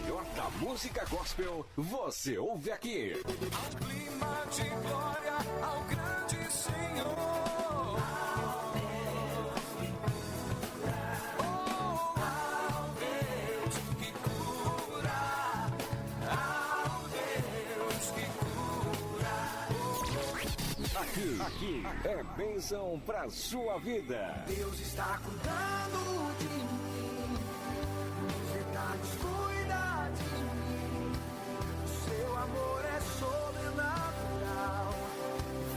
melhor da música gospel, você ouve aqui. Ao clima de glória, ao grande Senhor. Ao Deus que cura, ao Deus que cura. Aqui é bênção pra sua vida. Deus está cuidando de mim, nos detalhes cuida de mim. O seu amor é sobrenatural,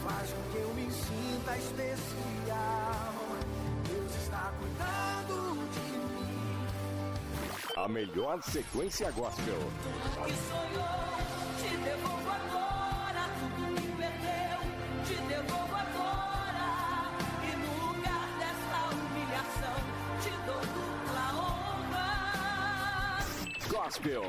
faz com que eu me sinta especial. Deus está cuidando de mim. A melhor sequência gospel. Que sonhou, te devolvo agora. Tudo que perdeu, te devolvo agora. E no lugar dessa humilhação, te dou dupla honra. Gospel.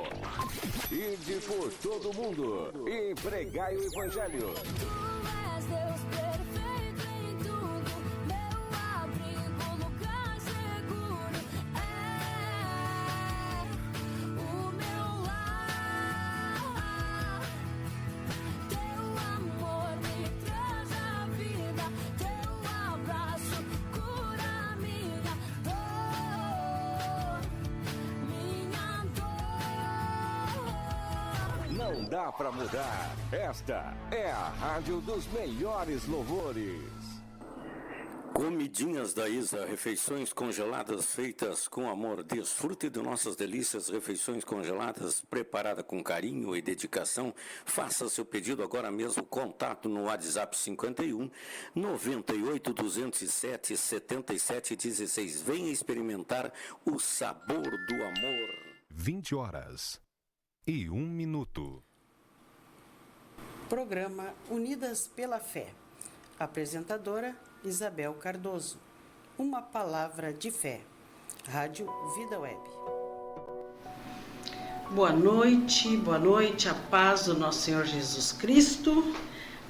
Ide por todo mundo e pregai o evangelho. Tu és Deus perfeito em tudo, meu abrigo, lugar seguro, é o meu lar. Teu amor me traz a vida, teu abraço cura minha dor, minha dor. Não dá pra mudar. Esta é a rádio dos melhores louvores. Comidinhas da Isa, refeições congeladas feitas com amor. Desfrute de nossas delícias, refeições congeladas, preparada com carinho e dedicação. Faça seu pedido agora mesmo. Contato no WhatsApp 51 98 207 77 16. Venha experimentar o sabor do amor. 20h01. Programa Unidas pela Fé. Apresentadora Isabel Cardoso. Uma palavra de fé. Rádio Vida Web. Boa noite, a paz do nosso Senhor Jesus Cristo.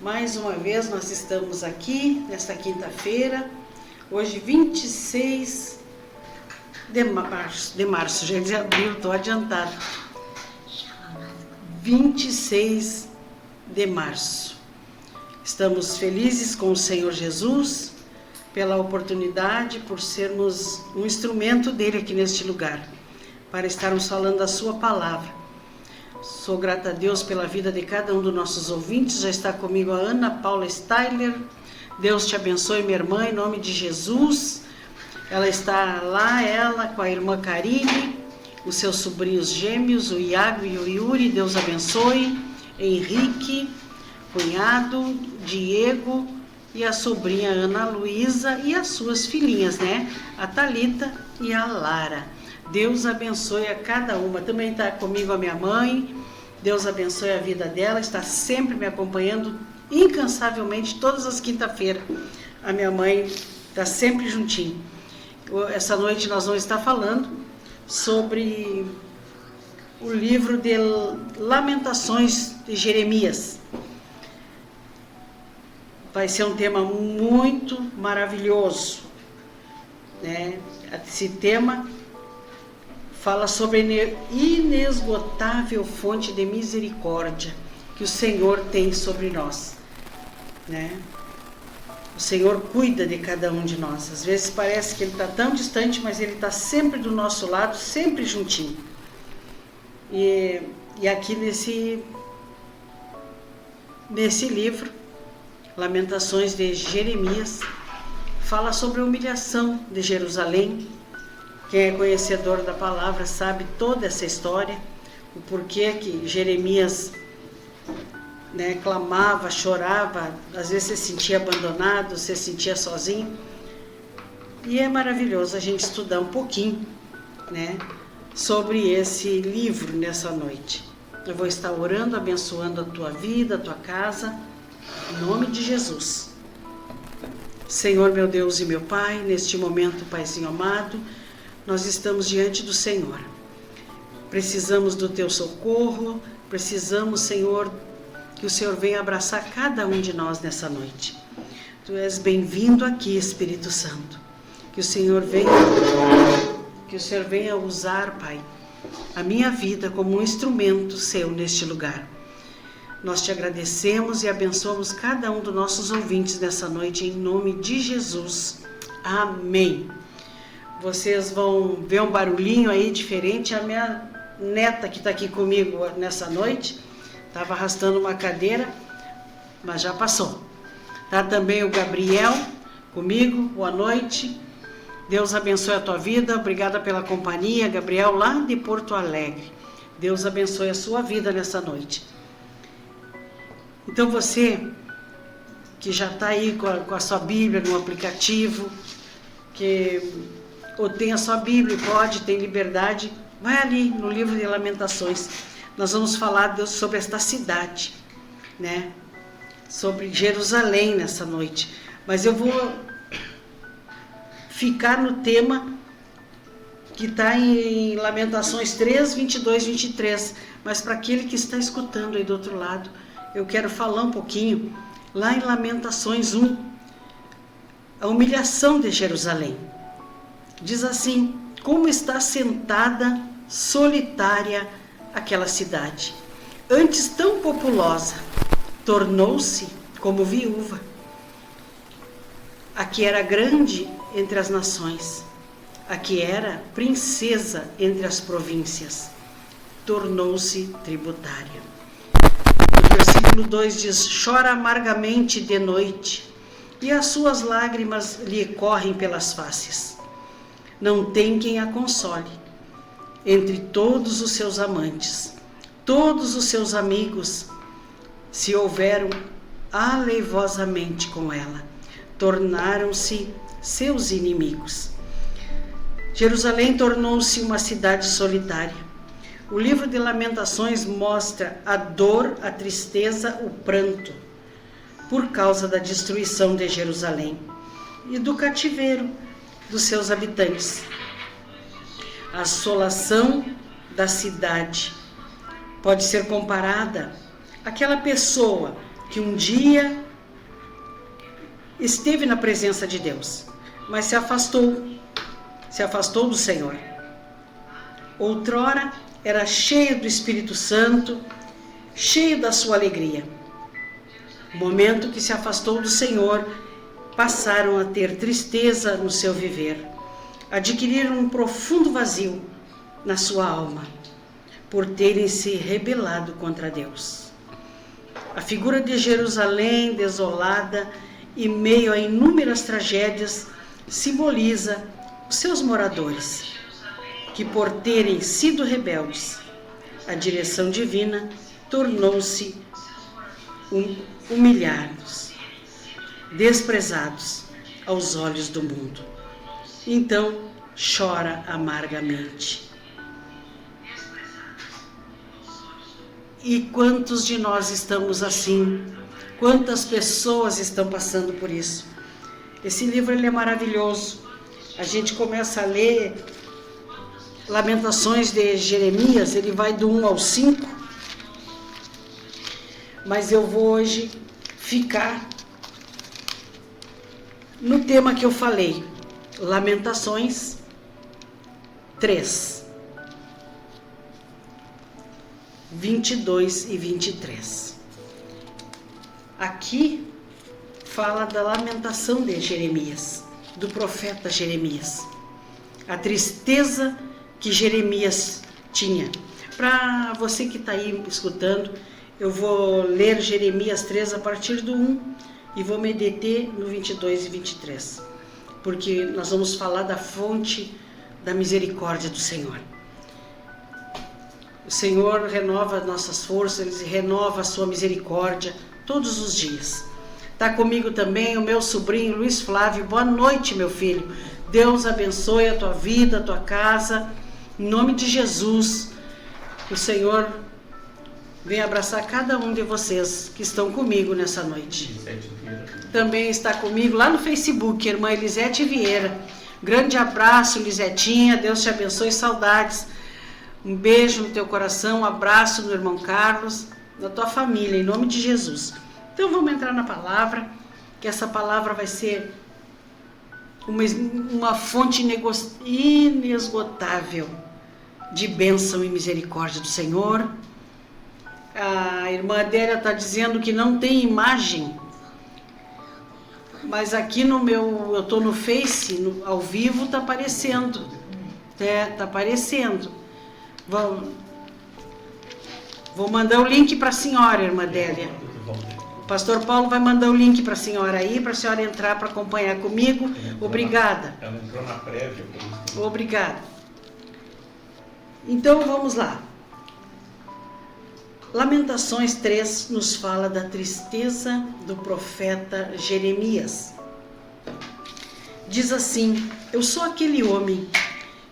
Mais uma vez nós estamos aqui nesta quinta-feira, hoje 26 de março, já de abril, estou adiantado. 26 de março. Estamos felizes com o Senhor Jesus pela oportunidade, por sermos um instrumento dele aqui neste lugar, para estarmos falando a sua palavra. Sou grata a Deus pela vida de cada um dos nossos ouvintes. Já está comigo a Ana Paula Steiler. Deus te abençoe, minha irmã, em nome de Jesus. Ela está lá, ela com a irmã Karine, os seus sobrinhos gêmeos, o Iago e o Yuri. Deus abençoe. Henrique, cunhado, Diego e a sobrinha Ana Luísa e as suas filhinhas, né? A Thalita e a Lara. Deus abençoe a cada uma. Também está comigo a minha mãe. Deus abençoe a vida dela. Está sempre me acompanhando incansavelmente todas as quinta-feiras. A minha mãe está sempre juntinho. Essa noite nós vamos estar falando sobre o livro de Lamentações de Jeremias. Vai ser um tema muito maravilhoso, né? Esse tema fala sobre a inesgotável fonte de misericórdia que o Senhor tem sobre nós, né? O Senhor cuida de cada um de nós. Às vezes parece que Ele está tão distante, mas Ele está sempre do nosso lado, sempre juntinho. E aqui nesse livro, Lamentações de Jeremias, fala sobre a humilhação de Jerusalém. Quem é conhecedor da palavra sabe toda essa história, o porquê que Jeremias, né, clamava, chorava, às vezes se sentia abandonado, se sentia sozinho. E é maravilhoso a gente estudar um pouquinho, né, sobre esse livro nessa noite. Eu vou estar orando, abençoando a tua vida, a tua casa, em nome de Jesus. Senhor, meu Deus e meu Pai, neste momento, Paizinho amado, nós estamos diante do Senhor. Precisamos do teu socorro, precisamos, Senhor, que o Senhor venha abraçar cada um de nós nessa noite. Tu és bem-vindo aqui, Espírito Santo. Que o Senhor venha usar, Pai, a minha vida como um instrumento seu neste lugar. Nós te agradecemos e abençoamos cada um dos nossos ouvintes nessa noite, em nome de Jesus. Amém. Vocês vão ver um barulhinho aí diferente. A minha neta que está aqui comigo nessa noite estava arrastando uma cadeira, mas já passou. Tá também o Gabriel comigo, boa noite. Deus abençoe a tua vida, obrigada pela companhia, Gabriel, lá de Porto Alegre. Deus abençoe a sua vida nessa noite. Então você que já está aí com a sua Bíblia no aplicativo, ou tem a sua Bíblia e tem liberdade, vai ali no livro de Lamentações. Nós vamos falar sobre esta cidade, né? Sobre Jerusalém nessa noite. Mas eu vou ficar no tema que está em Lamentações 3, 22, 23. Mas para aquele que está escutando aí do outro lado, eu quero falar um pouquinho lá em Lamentações 1, a humilhação de Jerusalém. Diz assim: como está sentada, solitária, aquela cidade, antes tão populosa, tornou-se como viúva. A que era grande entre as nações, a que era princesa entre as províncias, tornou-se tributária. O versículo 2 diz: chora amargamente de noite, e as suas lágrimas lhe correm pelas faces. Não tem quem a console. Entre todos os seus amantes, todos os seus amigos se houveram aleivosamente com ela, tornaram-se seus inimigos. Jerusalém tornou-se uma cidade solitária. O livro de Lamentações mostra a dor, a tristeza, o pranto, por causa da destruição de Jerusalém e do cativeiro dos seus habitantes. A assolação da cidade pode ser comparada àquela pessoa que um dia esteve na presença de Deus, mas se afastou do Senhor. Outrora era cheio do Espírito Santo, cheio da sua alegria. No momento que se afastou do Senhor, passaram a ter tristeza no seu viver, adquiriram um profundo vazio na sua alma, por terem se rebelado contra Deus. A figura de Jerusalém desolada e meio a inúmeras tragédias simboliza os seus moradores, que por terem sido rebeldes, a direção divina tornou-se humilhados, desprezados aos olhos do mundo. Então chora amargamente. E quantos de nós estamos assim? Quantas pessoas estão passando por isso? Esse livro ele é maravilhoso. A gente começa a ler Lamentações de Jeremias, ele vai do 1 ao 5. Mas eu vou hoje ficar no tema que eu falei, Lamentações 3, 22 e 23. Aqui fala da lamentação de Jeremias, do profeta Jeremias. A tristeza que Jeremias tinha. Para você que está aí escutando, eu vou ler Jeremias 3 a partir do 1 e vou me deter no 22 e 23. Porque nós vamos falar da fonte da misericórdia do Senhor. O Senhor renova nossas forças, Ele renova a sua misericórdia todos os dias. Está comigo também o meu sobrinho Luiz Flávio. Boa noite, meu filho. Deus abençoe a tua vida, a tua casa. Em nome de Jesus, o Senhor vem abraçar cada um de vocês que estão comigo nessa noite. Também está comigo lá no Facebook, a irmã Elisete Vieira. Grande abraço, Lisetinha. Deus te abençoe, saudades. Um beijo no teu coração, um abraço no irmão Carlos, na tua família, em nome de Jesus. Então vamos entrar na palavra, que essa palavra vai ser uma fonte inesgotável de bênção e misericórdia do Senhor. A irmã Adélia está dizendo que não tem imagem, mas aqui no meu, eu estou no Face, ao vivo está aparecendo. Está aparecendo. Vou mandar o link para a senhora, irmã Adélia. O pastor Paulo vai mandar o link para a senhora aí, para a senhora entrar para acompanhar comigo. Obrigada. Ela entrou na prévia. Obrigada. Então vamos lá. Lamentações 3 nos fala da tristeza do profeta Jeremias. Diz assim: eu sou aquele homem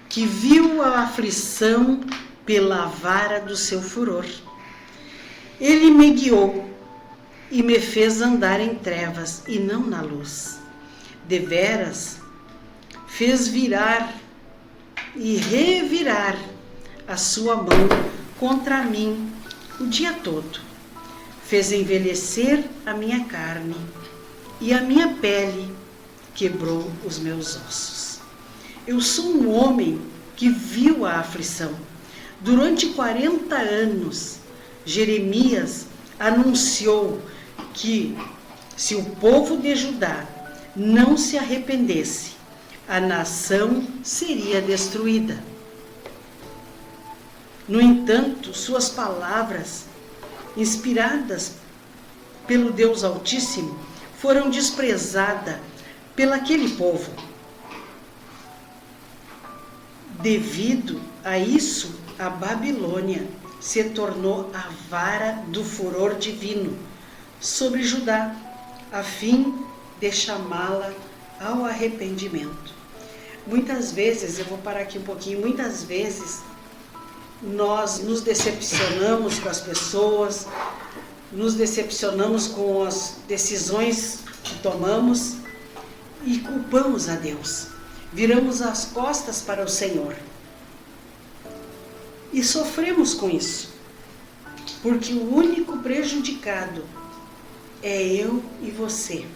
que viu a aflição pela vara do seu furor. Ele me guiou e me fez andar em trevas e não na luz. Deveras fez virar e revirar a sua mão contra mim o dia todo. Fez envelhecer a minha carne e a minha pele quebrou os meus ossos. Eu sou um homem que viu a aflição. Durante 40 anos, Jeremias anunciou que se o povo de Judá não se arrependesse, a nação seria destruída. No entanto, suas palavras, inspiradas pelo Deus Altíssimo, foram desprezadas pelaquele povo. Devido a isso, a Babilônia se tornou a vara do furor divino sobre Judá, a fim de chamá-la ao arrependimento. Muitas vezes, eu vou parar aqui um pouquinho, muitas vezes nós nos decepcionamos com as pessoas, nos decepcionamos com as decisões que tomamos e culpamos a Deus. Viramos as costas para o Senhor. E sofremos com isso, porque o único prejudicado é eu e você.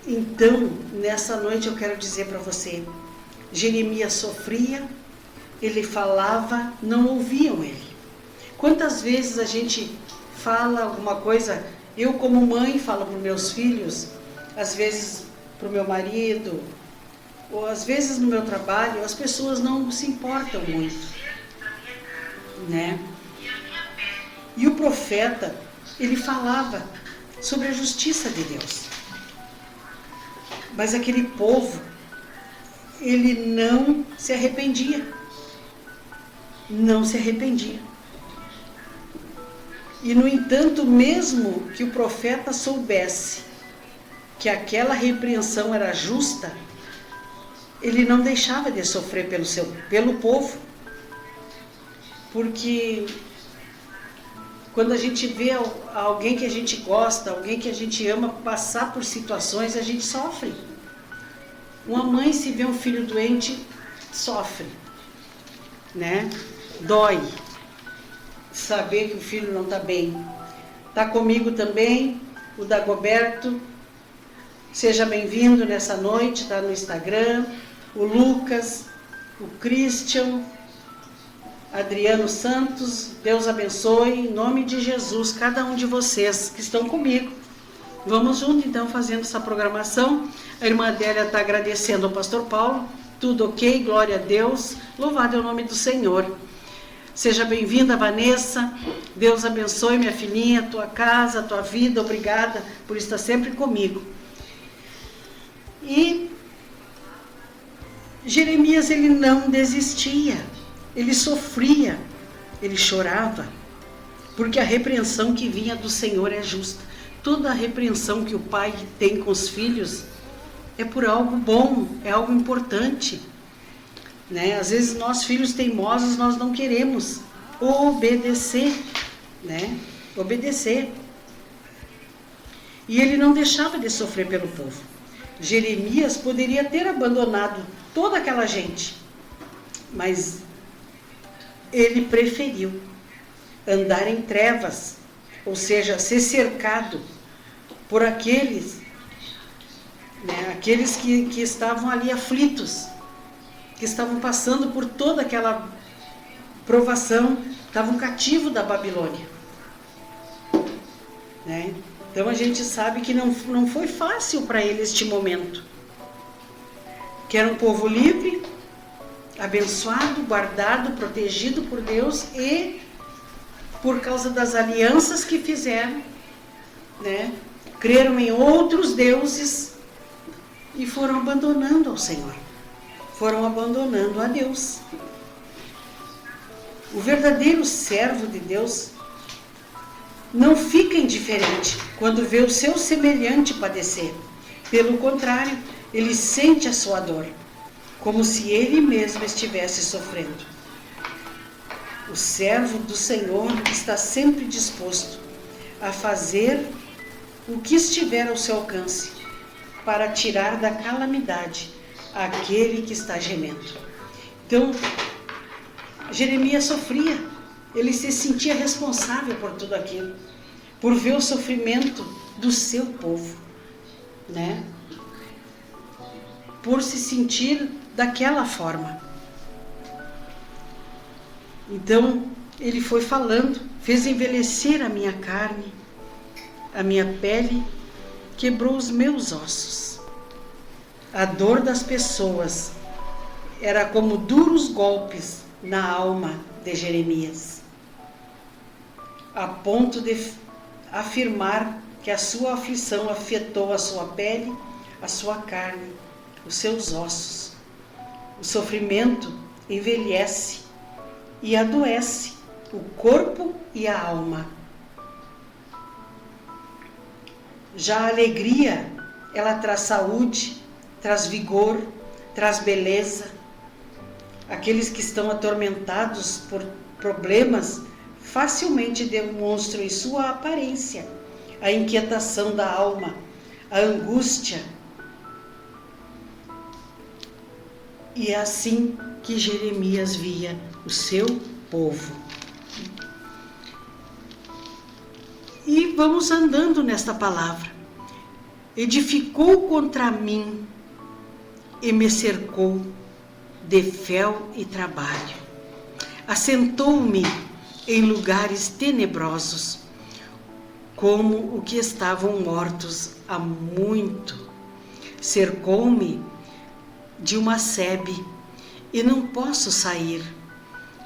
Então, nessa noite eu quero dizer para você, Jeremias sofria, ele falava, não ouviam ele. Quantas vezes a gente fala alguma coisa, eu como mãe falo para os meus filhos, às vezes para o meu marido, ou às vezes no meu trabalho, as pessoas não se importam muito, né? E o profeta, ele falava sobre a justiça de Deus. Mas aquele povo, ele não se arrependia. Não se arrependia. E, no entanto, mesmo que o profeta soubesse que aquela repreensão era justa, ele não deixava de sofrer pelo povo. Porque quando a gente vê alguém que a gente gosta, alguém que a gente ama passar por situações, a gente sofre. Uma mãe, se vê um filho doente, sofre, né? Dói saber que o filho não está bem. Está comigo também o Dagoberto. Seja bem-vindo nessa noite, está no Instagram. O Lucas, o Christian, Adriano Santos. Deus abençoe, em nome de Jesus, cada um de vocês que estão comigo. Vamos juntos, então, fazendo essa programação. A irmã Adélia está agradecendo ao pastor Paulo. Tudo ok, glória a Deus. Louvado é o nome do Senhor. Seja bem-vinda, Vanessa. Deus abençoe, minha filhinha, tua casa, tua vida. Obrigada por estar sempre comigo. E Jeremias, ele não desistia. Ele sofria. Ele chorava. Porque a repreensão que vinha do Senhor é justa. Toda a repreensão que o pai tem com os filhos é por algo bom, é algo importante. Né? Às vezes nós, filhos teimosos, nós não queremos obedecer, né? Obedecer. E ele não deixava de sofrer pelo povo. Jeremias poderia ter abandonado toda aquela gente, mas ele preferiu andar em trevas, ou seja, ser cercado por aqueles, né, aqueles que estavam ali aflitos. que estavam passando por toda aquela provação, estavam cativos da Babilônia. Né? Então a gente sabe que não foi fácil para eles este momento. Que era um povo livre, abençoado, guardado, protegido por Deus, e por causa das alianças que fizeram, né? Creram em outros deuses e foram abandonando ao Senhor. Foram abandonando a Deus. O verdadeiro servo de Deus não fica indiferente quando vê o seu semelhante padecer. Pelo contrário, ele sente a sua dor, como se ele mesmo estivesse sofrendo. O servo do Senhor está sempre disposto a fazer o que estiver ao seu alcance para tirar da calamidade aquele que está gemendo. Então, Jeremias sofria, ele se sentia responsável por tudo aquilo, por ver o sofrimento do seu povo, né? Por se sentir daquela forma. Então, ele foi falando, fez envelhecer a minha carne, a minha pele, quebrou os meus ossos. A dor das pessoas era como duros golpes na alma de Jeremias, a ponto de afirmar que a sua aflição afetou a sua pele, a sua carne, os seus ossos. O sofrimento envelhece e adoece o corpo e a alma. Já a alegria, ela traz saúde, traz vigor, traz beleza. Aqueles que estão atormentados por problemas facilmente demonstram em sua aparência a inquietação da alma, a angústia. E é assim que Jeremias via o seu povo. E vamos andando nesta palavra. Edificou contra mim e me cercou de fel e trabalho. Assentou-me em lugares tenebrosos, como o que estavam mortos há muito. Cercou-me de uma sebe e não posso sair.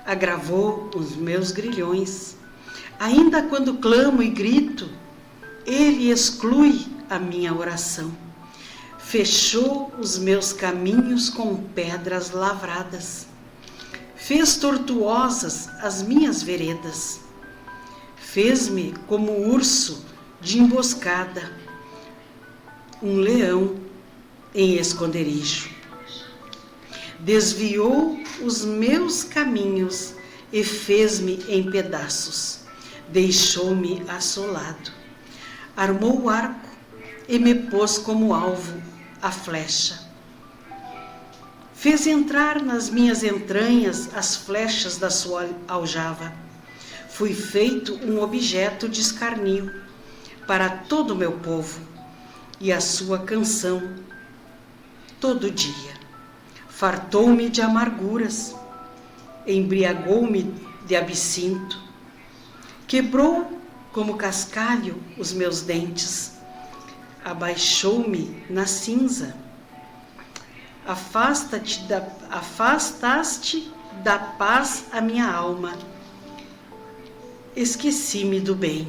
Agravou os meus grilhões. Ainda quando clamo e grito, ele exclui a minha oração. Fechou os meus caminhos com pedras lavradas. Fez tortuosas as minhas veredas. Fez-me como urso de emboscada, um leão em esconderijo. Desviou os meus caminhos e fez-me em pedaços. Deixou-me assolado. Armou o arco e me pôs como alvo a flecha. Fez entrar nas minhas entranhas as flechas da sua aljava. Fui feito um objeto de escarnio para todo o meu povo e a sua canção todo dia. Fartou-me de amarguras, embriagou-me de absinto, quebrou como cascalho os meus dentes, abaixou-me na cinza. Afastaste da paz a minha alma, esqueci-me do bem.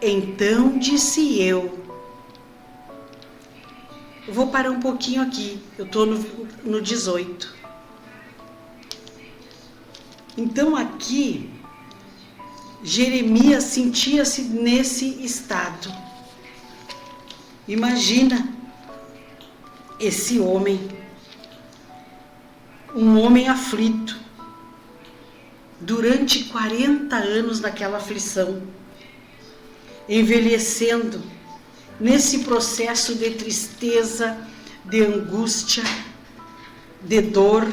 Então disse eu, vou parar um pouquinho aqui, eu estou no 18. Então aqui, Jeremias sentia-se nesse estado. Imagina esse homem, um homem aflito, durante 40 anos naquela aflição, envelhecendo, nesse processo de tristeza, de angústia, de dor,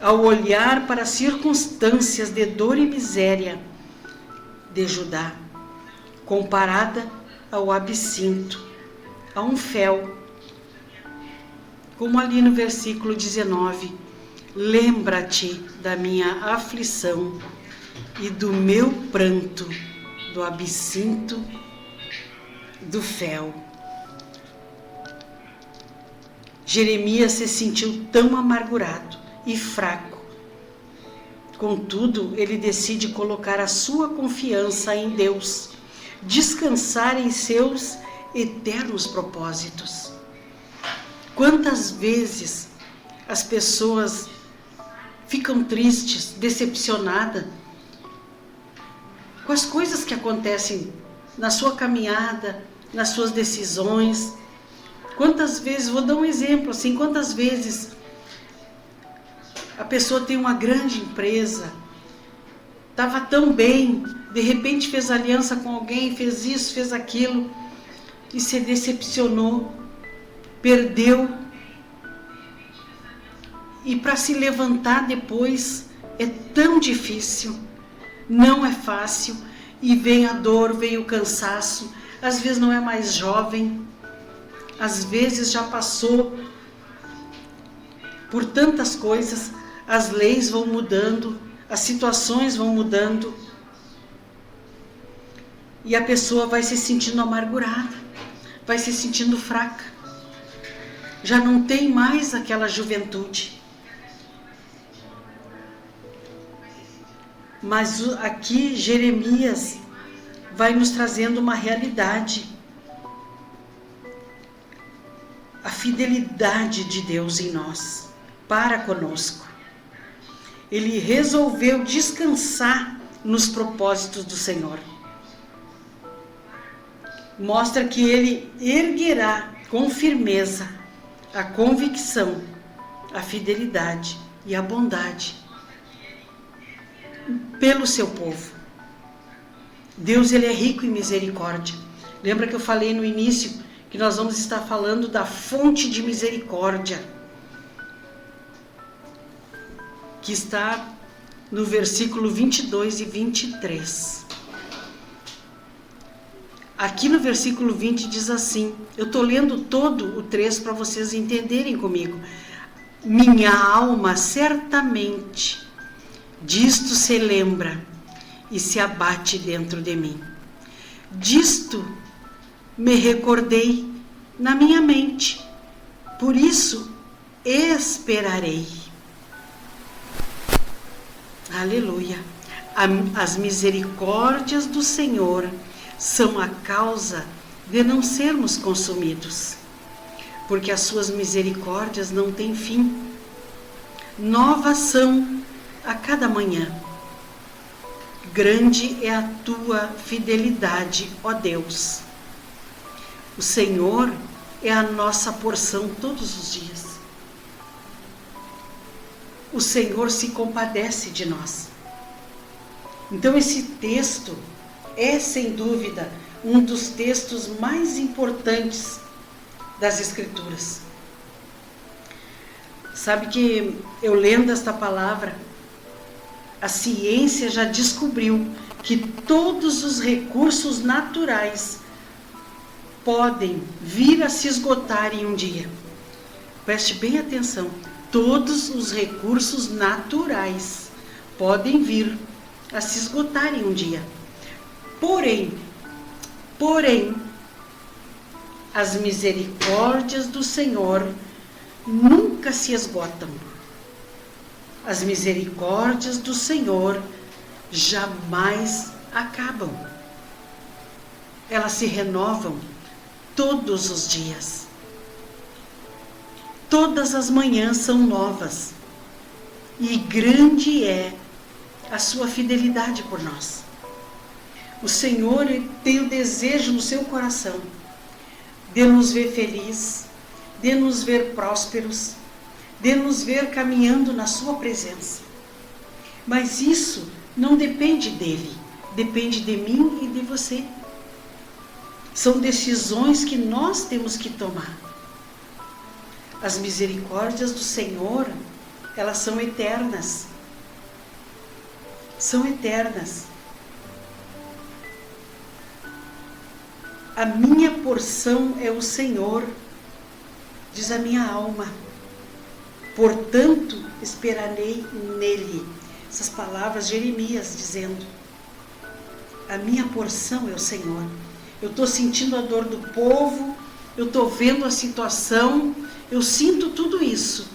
ao olhar para as circunstâncias de dor e miséria de Judá, comparada ao absinto, a um fel, como ali no versículo 19 Lembra-te da minha aflição e do meu pranto, do absinto, do fel. Jeremias se sentiu tão amargurado e fraco. Contudo, ele decide colocar a sua confiança em Deus, descansar em seus eternos propósitos. Quantas vezes as pessoas ficam tristes, decepcionadas com as coisas que acontecem na sua caminhada, nas suas decisões. Quantas vezes, vou dar um exemplo assim, quantas vezes a pessoa tem uma grande empresa, estava tão bem, de repente fez aliança com alguém, fez isso, fez aquilo, e se decepcionou, perdeu. E para se levantar depois é tão difícil, não é fácil, e vem a dor, vem o cansaço, às vezes não é mais jovem, às vezes já passou por tantas coisas, as leis vão mudando, as situações vão mudando, e a pessoa vai se sentindo amargurada, vai se sentindo fraca, já não tem mais aquela juventude. Mas aqui Jeremias vai nos trazendo uma realidade. A fidelidade de Deus em nós, para conosco. Ele resolveu descansar nos propósitos do Senhor. Mostra que ele erguerá com firmeza a convicção, a fidelidade e a bondade pelo seu povo. Deus, ele é rico em misericórdia. Lembra que eu falei no início que nós vamos estar falando da fonte de misericórdia, que está no versículo 22 e 23. Aqui no versículo 20 diz assim, eu estou lendo todo o trecho para vocês entenderem comigo. Minha alma certamente disto se lembra e se abate dentro de mim. Disto me recordei na minha mente, por isso esperarei. Aleluia! As misericórdias do Senhor são a causa de não sermos consumidos, porque as suas misericórdias não têm fim. Novas são a cada manhã. Grande é a tua fidelidade, ó Deus. O Senhor é a nossa porção todos os dias. O Senhor se compadece de nós. Então esse texto é, sem dúvida, um dos textos mais importantes das Escrituras. Sabe que eu lendo esta palavra, a ciência já descobriu que todos os recursos naturais podem vir a se esgotar em um dia. Preste bem atenção. Todos os recursos naturais podem vir a se esgotar em um dia. Porém, as misericórdias do Senhor nunca se esgotam. As misericórdias do Senhor jamais acabam. Elas se renovam todos os dias. Todas as manhãs são novas. E grande é a sua fidelidade por nós. O Senhor tem o desejo no seu coração de nos ver felizes, de nos ver prósperos, de nos ver caminhando na sua presença. Mas isso não depende dele, depende de mim e de você. São decisões que nós temos que tomar. As misericórdias do Senhor, elas são eternas. São eternas. A minha porção é o Senhor, diz a minha alma. portanto esperarei nele. Essas palavras Jeremias dizendo: a minha porção é o Senhor. Eu estou sentindo a dor do povo, eu estou vendo a situação, eu sinto tudo isso.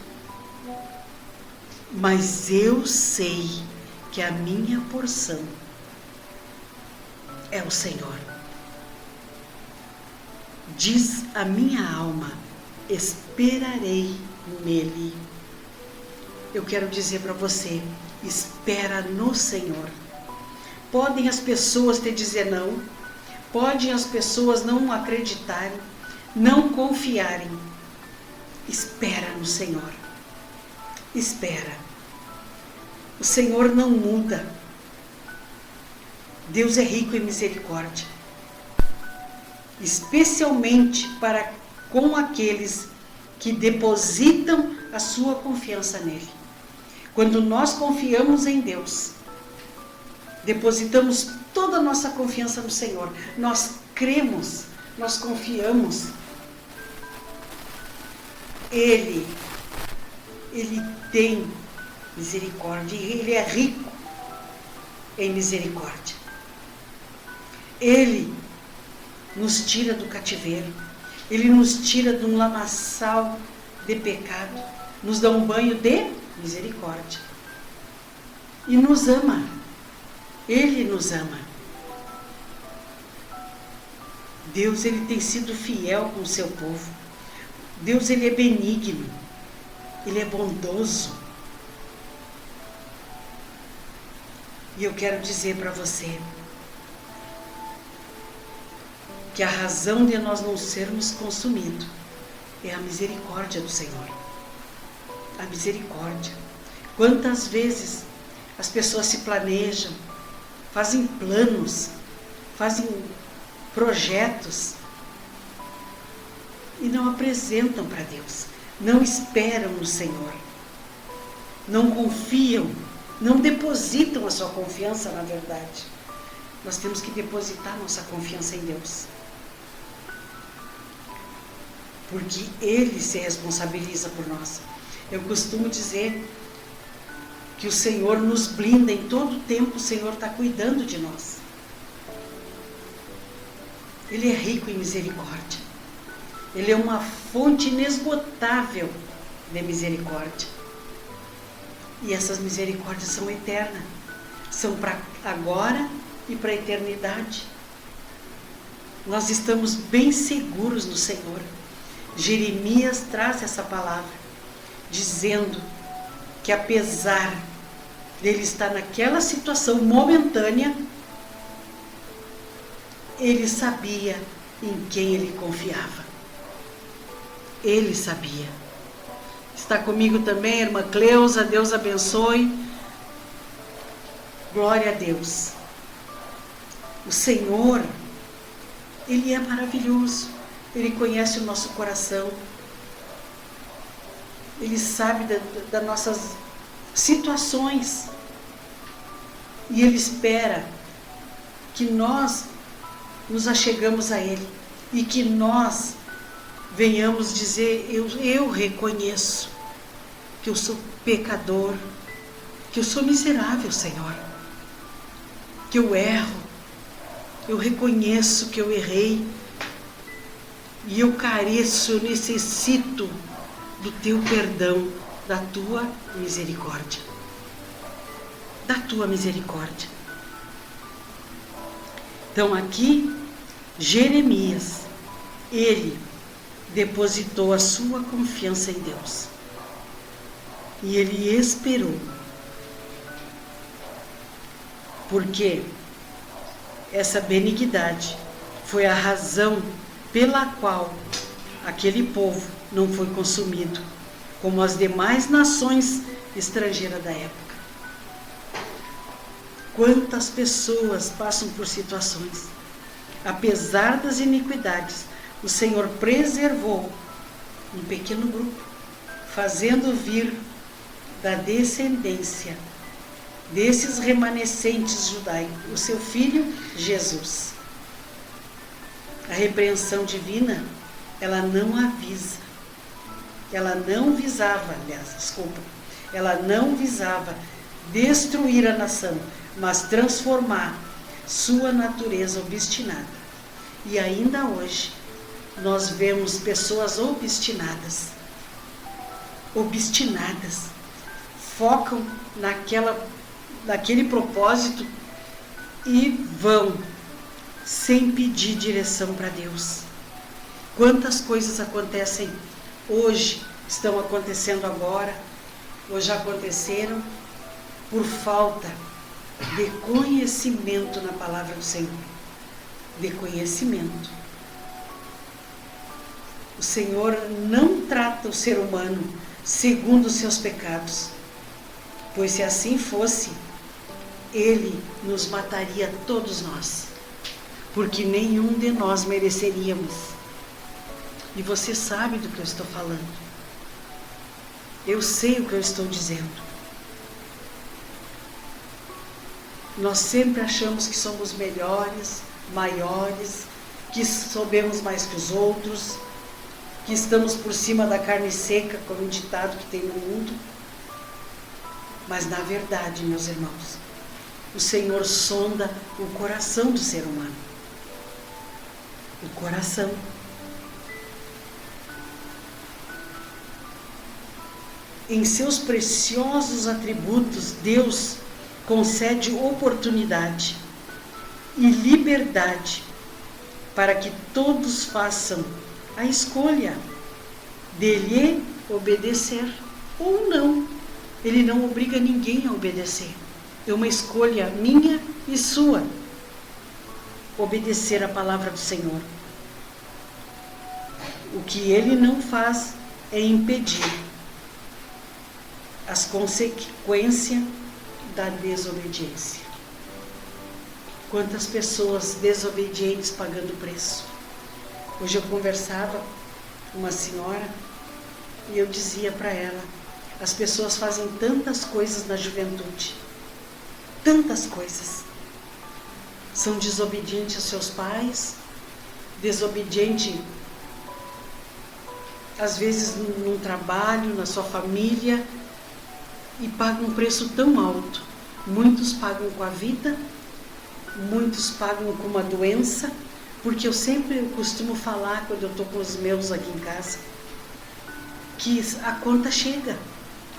Mas eu sei que a minha porção é o Senhor. Diz a minha alma: esperarei nele. Eu quero dizer para você: espera no Senhor. Podem as pessoas te dizer não, podem as pessoas não acreditarem, não confiarem. Espera no Senhor. Espera. O Senhor não muda. Deus é rico em misericórdia, especialmente para com aqueles que depositam a sua confiança nele. Quando nós confiamos em Deus, depositamos toda a nossa confiança no Senhor, nós cremos, nós confiamos. Ele tem misericórdia e Ele é rico em misericórdia. Ele nos tira do cativeiro, Ele nos tira de um lamaçal de pecado, nos dá um banho de misericórdia e nos ama. Ele nos ama. Deus, Ele tem sido fiel com o seu povo. Deus, Ele é benigno, Ele é bondoso. E eu quero dizer para você que a razão de nós não sermos consumidos é a misericórdia do Senhor. A misericórdia. Quantas vezes as pessoas se planejam, fazem planos, fazem projetos e não apresentam para Deus, não esperam no Senhor, não confiam, não depositam a sua confiança na verdade. Nós temos que depositar nossa confiança em Deus, porque Ele se responsabiliza por nós. Eu costumo dizer que o Senhor nos blinda em todo o tempo, o Senhor está cuidando de nós. Ele é rico em misericórdia. Ele é uma fonte inesgotável de misericórdia. E essas misericórdias são eternas. São para agora e para a eternidade. Nós estamos bem seguros no Senhor. Jeremias traz essa palavra, dizendo que apesar dele estar naquela situação momentânea, ele sabia em quem ele confiava. Ele sabia. Está comigo também a irmã Cleusa, Deus abençoe. Glória a Deus. O Senhor, Ele é maravilhoso. Ele conhece o nosso coração. Ele sabe das nossas situações. E Ele espera que nós nos achegamos a Ele. E que nós venhamos dizer: eu reconheço que eu sou pecador, que eu sou miserável, Senhor, que eu erro, eu reconheço que eu errei, e eu careço, eu necessito do Teu perdão, da Tua misericórdia, da Tua misericórdia. Então aqui, Jeremias, ele depositou a sua confiança em Deus. E ele esperou. Porque essa benignidade foi a razão pela qual aquele povo não foi consumido, como as demais nações estrangeiras da época. Quantas pessoas passam por situações, apesar das iniquidades, o Senhor preservou um pequeno grupo, fazendo vir da descendência desses remanescentes judaicos o seu filho Jesus. A repreensão divina, ela não avisa, ela não visava, aliás, desculpa, ela não visava destruir a nação, mas transformar sua natureza obstinada. E ainda hoje, nós vemos pessoas obstinadas, focam naquele propósito e vão sem pedir direção para Deus. Quantas coisas acontecem hoje, estão acontecendo agora, ou já aconteceram, por falta de conhecimento na palavra do Senhor. De conhecimento. O Senhor não trata o ser humano segundo os seus pecados, pois se assim fosse, Ele nos mataria todos nós, porque nenhum de nós mereceríamos. E você sabe do que eu estou falando. Eu sei o que eu estou dizendo. Nós sempre achamos que somos melhores, maiores, que sabemos mais que os outros, que estamos por cima da carne seca, como um ditado que tem no mundo. Mas na verdade, meus irmãos, o Senhor sonda o coração do ser humano. O coração. Em seus preciosos atributos, Deus concede oportunidade e liberdade para que todos façam a escolha de lhe obedecer ou não. Ele não obriga ninguém a obedecer. É uma escolha minha e sua. Obedecer a palavra do Senhor. O que Ele não faz é impedir as consequências da desobediência. Quantas pessoas desobedientes pagando preço. Hoje eu conversava com uma senhora e eu dizia para ela, as pessoas fazem tantas coisas na juventude, tantas coisas. São desobedientes aos seus pais, desobedientes às vezes num trabalho, na sua família, e pagam um preço tão alto. Muitos pagam com a vida, muitos pagam com uma doença, porque eu sempre costumo falar, quando eu estou com os meus aqui em casa, que a conta chega,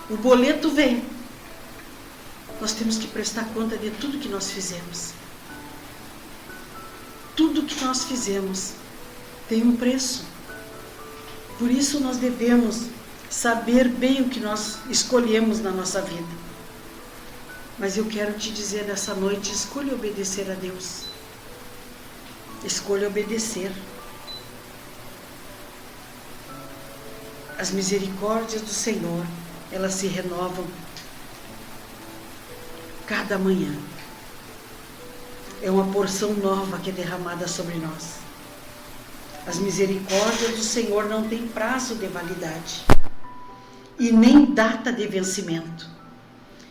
o boleto vem. Nós temos que prestar conta de tudo que nós fizemos. Tudo que nós fizemos tem um preço. Por isso nós devemos saber bem o que nós escolhemos na nossa vida. Mas eu quero te dizer nessa noite, escolha obedecer a Deus. Escolha obedecer. As misericórdias do Senhor, elas se renovam cada manhã. É uma porção nova que é derramada sobre nós. As misericórdias do Senhor não têm prazo de validade e nem data de vencimento.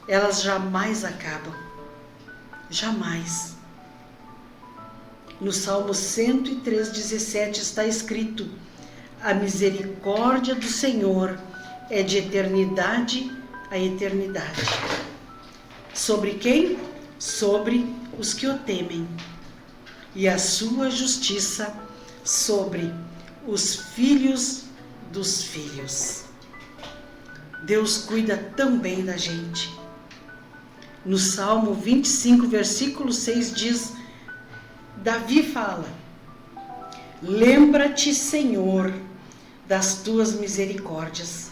Elas jamais acabam. Jamais. No Salmo 103:17 está escrito: a misericórdia do Senhor é de eternidade a eternidade. Sobre quem? Sobre os que o temem. E a sua justiça sobre os filhos dos filhos. Deus cuida tão bem da gente. No Salmo 25, versículo 6 diz, Davi fala: lembra-te, Senhor, das tuas misericórdias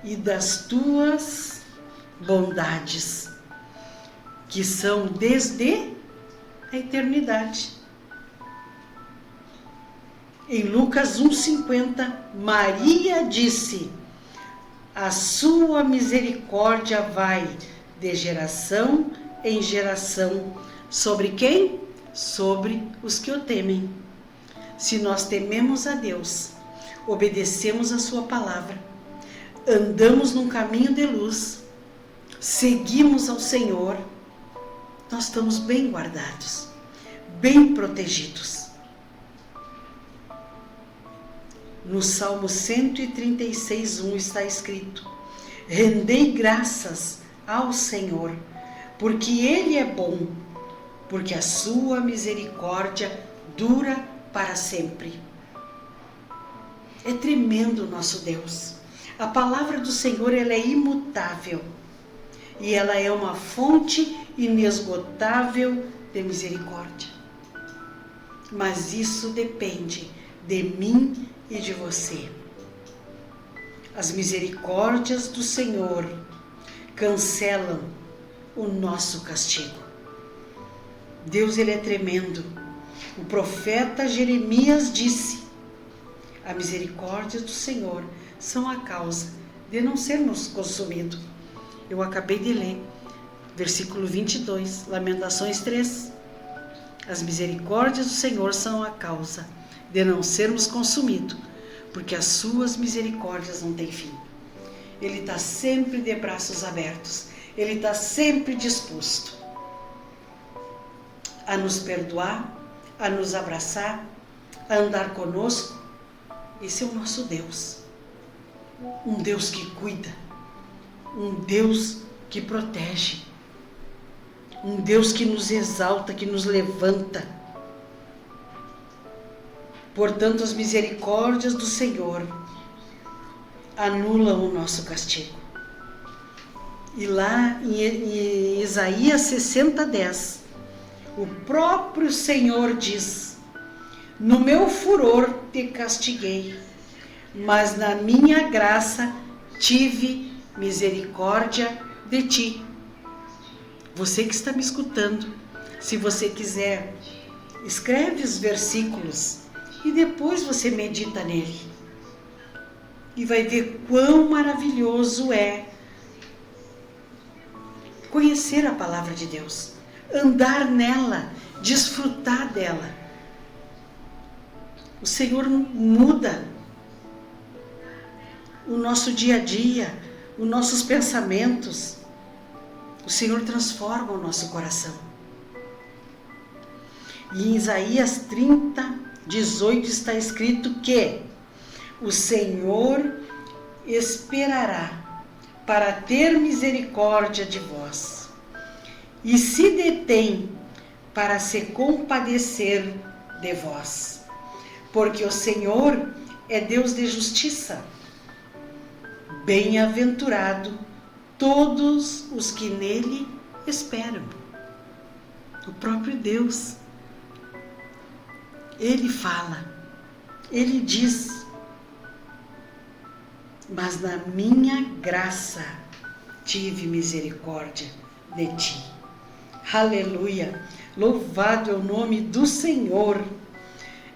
e das tuas bondades, que são desde a eternidade. Em Lucas 1,50, Maria disse: a sua misericórdia vai de geração em geração. Sobre quem? Sobre os que o temem. Se nós tememos a Deus, obedecemos a sua palavra, andamos num caminho de luz, seguimos ao Senhor, nós estamos bem guardados, bem protegidos. No Salmo 136:1 está escrito: rendei graças ao Senhor, porque Ele é bom, porque a sua misericórdia dura para sempre. É tremendo o nosso Deus. A palavra do Senhor, ela é imutável e ela é uma fonte inesgotável de misericórdia. Mas isso depende de mim e de você. As misericórdias do Senhor cancelam o nosso castigo. Deus, ele é tremendo. O profeta Jeremias disse: a misericórdia do Senhor são a causa de não sermos consumidos. Eu acabei de ler, versículo 22, Lamentações 3. As misericórdias do Senhor são a causa de não sermos consumidos, porque as suas misericórdias não têm fim. Ele está sempre de braços abertos, ele está sempre disposto a nos perdoar, a nos abraçar, a andar conosco. Esse é o nosso Deus. Um Deus que cuida, um Deus que protege, um Deus que nos exalta, que nos levanta. Portanto, as misericórdias do Senhor anulam o nosso castigo. E lá em Isaías 60:10, o próprio Senhor diz: no meu furor te castiguei, mas na minha graça tive misericórdia de ti. Você que está me escutando, se você quiser, escreve os versículos e depois você medita nele. E vai ver quão maravilhoso é conhecer a palavra de Deus, andar nela, desfrutar dela. O Senhor muda o nosso dia a dia, os nossos pensamentos. O Senhor transforma o nosso coração. E em Isaías 30:18 está escrito que o Senhor esperará para ter misericórdia de vós, e se detém para se compadecer de vós, porque o Senhor é Deus de justiça. Bem-aventurado todos os que nele esperam. O próprio Deus, ele fala, ele diz: mas na minha graça tive misericórdia de ti. Aleluia! Louvado é o nome do Senhor.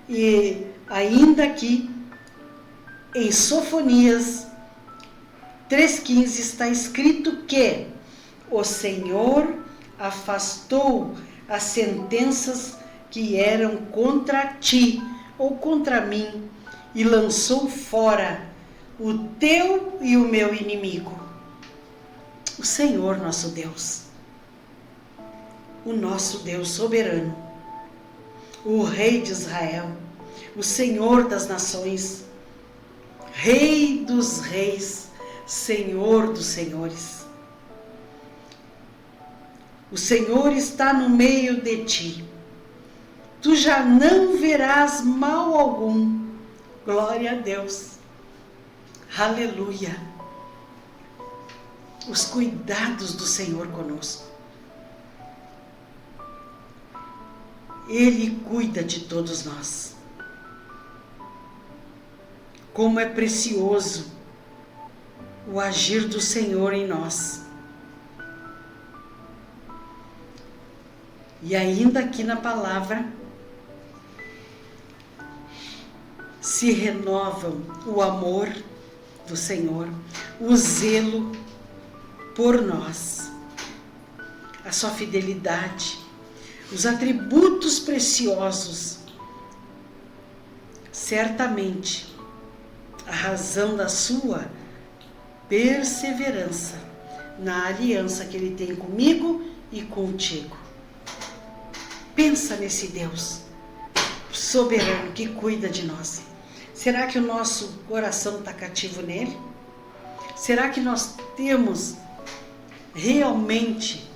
E ainda aqui em Sofonias 3:15 está escrito que o Senhor afastou as sentenças que eram contra ti ou contra mim e lançou fora o teu e o meu inimigo. O Senhor nosso Deus, o nosso Deus soberano, o Rei de Israel, o Senhor das nações, Rei dos reis, Senhor dos senhores. O Senhor está no meio de ti. Tu já não verás mal algum. Glória a Deus. Aleluia. Os cuidados do Senhor conosco. Ele cuida de todos nós. Como é precioso o agir do Senhor em nós. E ainda aqui na palavra se renovam o amor do Senhor, o zelo por nós, a sua fidelidade, os atributos preciosos. Certamente, a razão da sua perseverança na aliança que Ele tem comigo e contigo. Pensa nesse Deus soberano que cuida de nós. Será que o nosso coração está cativo nele? Será que nós temos realmente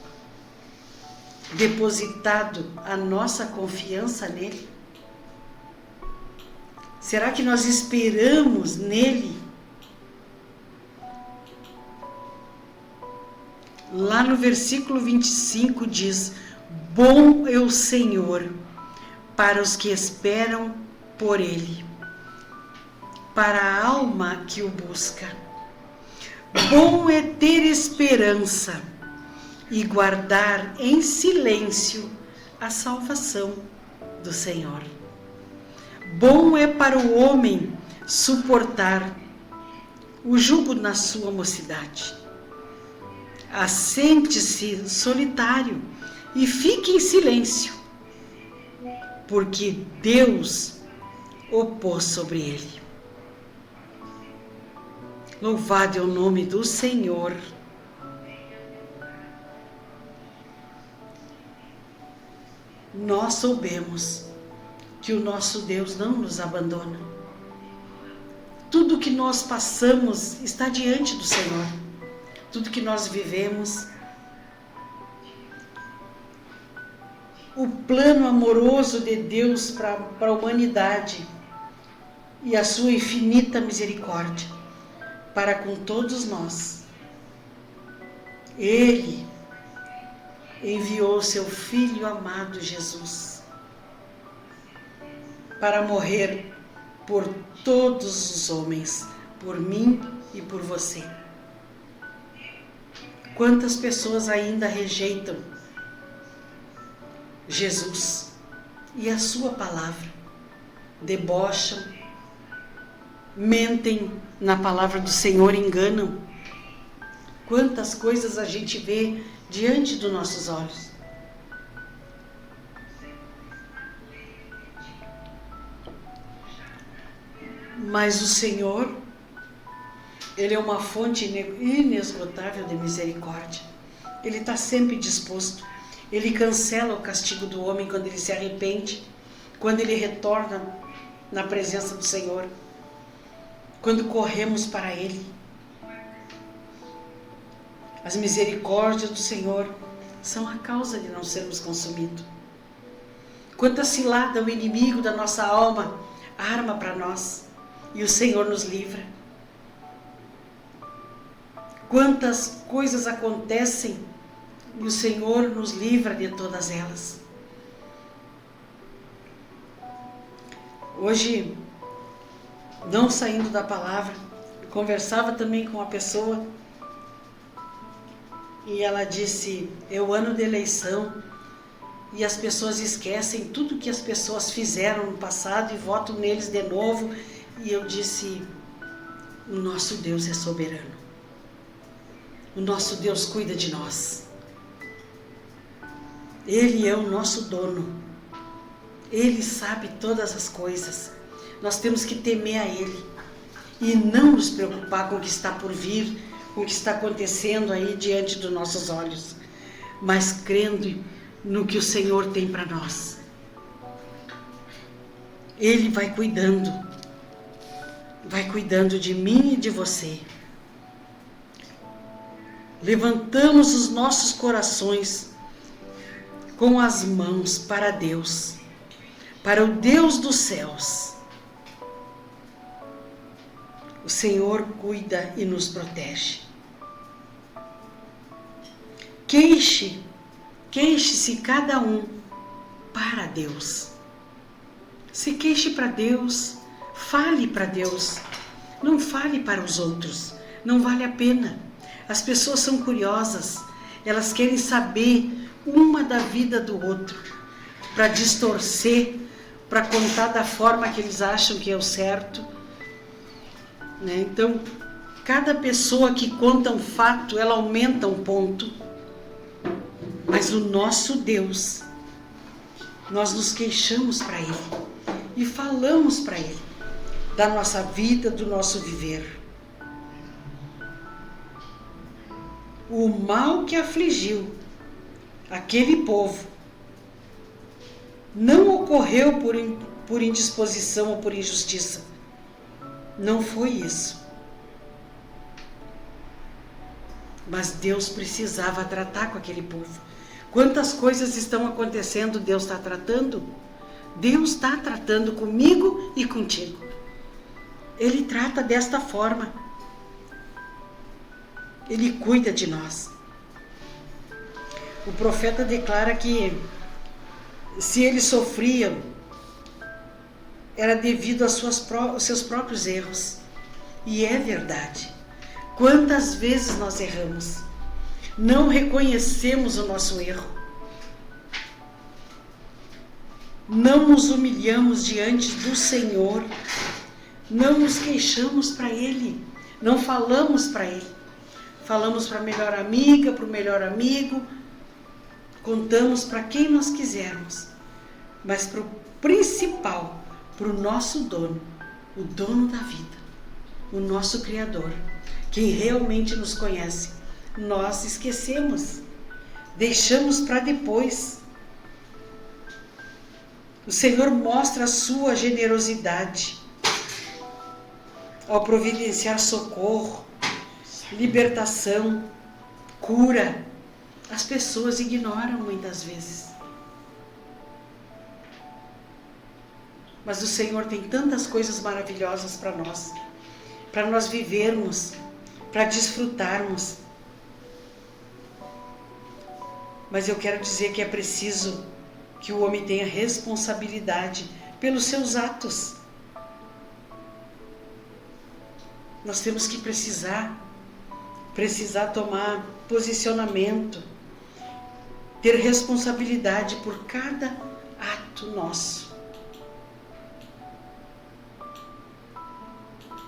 depositado a nossa confiança nele? Será que nós esperamos nele? Lá no versículo 25 diz: bom é o Senhor para os que esperam por ele, para a alma que o busca. Bom é ter esperança e guardar em silêncio a salvação do Senhor. Bom é para o homem suportar o jugo na sua mocidade. Assente-se solitário e fique em silêncio, porque Deus o pôs sobre ele. Louvado é o nome do Senhor. Nós soubemos que o nosso Deus não nos abandona. Tudo que nós passamos está diante do Senhor. Tudo que nós vivemos, o plano amoroso de Deus para a humanidade e a sua infinita misericórdia para com todos nós. Ele enviou seu Filho amado Jesus para morrer por todos os homens, por mim e por você. Quantas pessoas ainda rejeitam Jesus e a sua palavra, debocham, mentem na palavra do Senhor, enganam. Quantas coisas a gente vê diante dos nossos olhos. Mas o Senhor, Ele é uma fonte inesgotável de misericórdia. Ele está sempre disposto. Ele cancela o castigo do homem quando ele se arrepende, quando ele retorna na presença do Senhor, quando corremos para Ele. As misericórdias do Senhor são a causa de não sermos consumidos. Quanta cilada o inimigo da nossa alma arma para nós e o Senhor nos livra. Quantas coisas acontecem e o Senhor nos livra de todas elas. Hoje, não saindo da palavra, eu conversava também com uma pessoa e ela disse: é o ano de eleição e as pessoas esquecem tudo que as pessoas fizeram no passado e votam neles de novo. E eu disse: o nosso Deus é soberano. O nosso Deus cuida de nós. Ele é o nosso dono. Ele sabe todas as coisas. Nós temos que temer a Ele e não nos preocupar com o que está por vir, com o que está acontecendo aí diante dos nossos olhos, mas crendo no que o Senhor tem para nós. Ele vai cuidando de mim e de você. Levantamos os nossos corações com as mãos para Deus, para o Deus dos céus. O Senhor cuida e nos protege. Queixe-se cada um para Deus. Se queixe para Deus, fale para Deus. Não fale para os outros, não vale a pena. As pessoas são curiosas, elas querem saber uma da vida do outro, para distorcer, para contar da forma que eles acham que é o certo. Né? Então, cada pessoa que conta um fato, ela aumenta um ponto. Mas o nosso Deus, nós nos queixamos para Ele e falamos para Ele da nossa vida, do nosso viver. O mal que afligiu aquele povo não ocorreu por indisposição ou por injustiça, Não foi isso. Mas Deus precisava tratar com aquele povo. Quantas coisas estão acontecendo, Deus está tratando? Deus está tratando comigo e contigo. Ele trata desta forma. Ele cuida de nós. O profeta declara que se eles sofriam, era devido aos seus próprios erros. E é verdade. Quantas vezes nós erramos? Não reconhecemos o nosso erro. Não nos humilhamos diante do Senhor. Não nos queixamos para Ele. Não falamos para Ele. Falamos para a melhor amiga, para o melhor amigo. Contamos para quem nós quisermos. Mas para o principal, para o nosso dono, o dono da vida, o nosso Criador, quem realmente nos conhece, nós esquecemos, deixamos para depois. O Senhor mostra a sua generosidade ao providenciar socorro, libertação, cura. As pessoas ignoram muitas vezes. Mas o Senhor tem tantas coisas maravilhosas para nós vivermos, para desfrutarmos. Mas eu quero dizer que é preciso que o homem tenha responsabilidade pelos seus atos. Nós temos que precisar tomar posicionamento, ter responsabilidade por cada ato nosso.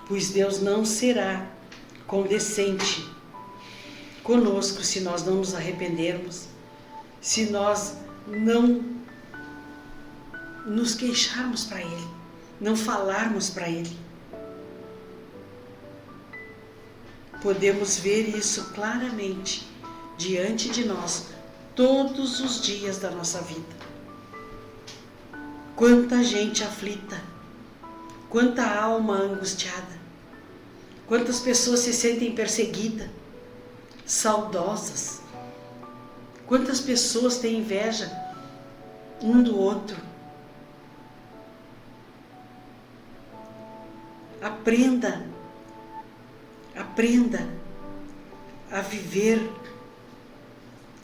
Pois Deus não será condescendente conosco se nós não nos arrependermos, se nós não nos queixarmos para Ele, não falarmos para Ele. Podemos ver isso claramente diante de nós todos os dias da nossa vida. Quanta gente aflita, quanta alma angustiada, quantas pessoas se sentem perseguidas, saudosas, quantas pessoas têm inveja um do outro. Aprenda a viver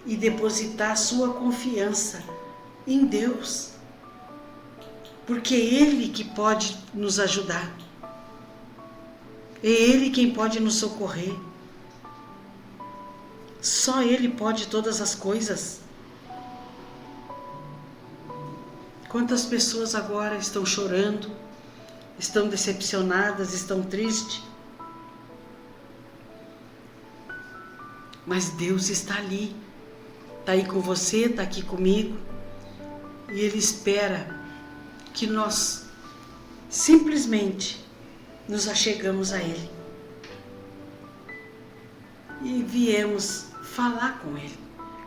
e depositar sua confiança em Deus, porque é Ele que pode nos ajudar, é Ele quem pode nos socorrer, só Ele pode todas as coisas. Quantas pessoas agora estão chorando, estão decepcionadas, estão tristes, mas Deus está ali, está aí com você, está aqui comigo, e Ele espera que nós simplesmente nos achegamos a Ele e viemos falar com Ele,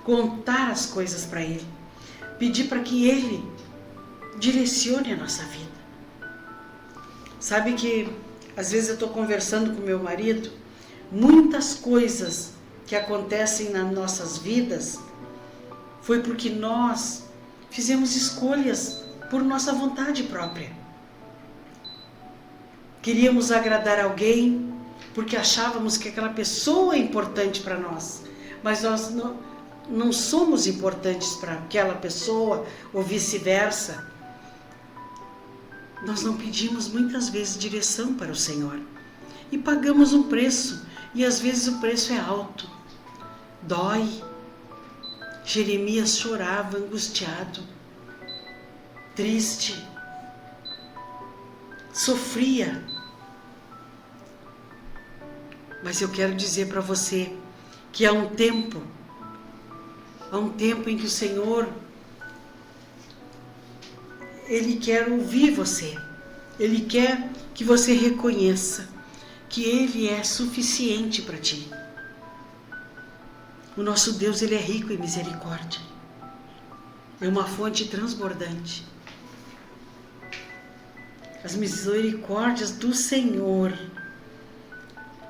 contar as coisas para Ele, pedir para que Ele direcione a nossa vida. Sabe que às vezes eu estou conversando com meu marido, muitas coisas que acontecem nas nossas vidas foi porque nós fizemos escolhas por nossa vontade própria. Queríamos agradar alguém porque achávamos que aquela pessoa é importante para nós, mas nós não somos importantes para aquela pessoa ou vice-versa. Nós não pedimos muitas vezes direção para o Senhor e pagamos um preço, e às vezes o preço é alto. Dói. Jeremias chorava angustiado, triste, sofria. Mas eu quero dizer para você que há um tempo em que o Senhor, Ele quer ouvir você, Ele quer que você reconheça que Ele é suficiente para ti. O nosso Deus, Ele é rico em misericórdia. É uma fonte transbordante. As misericórdias do Senhor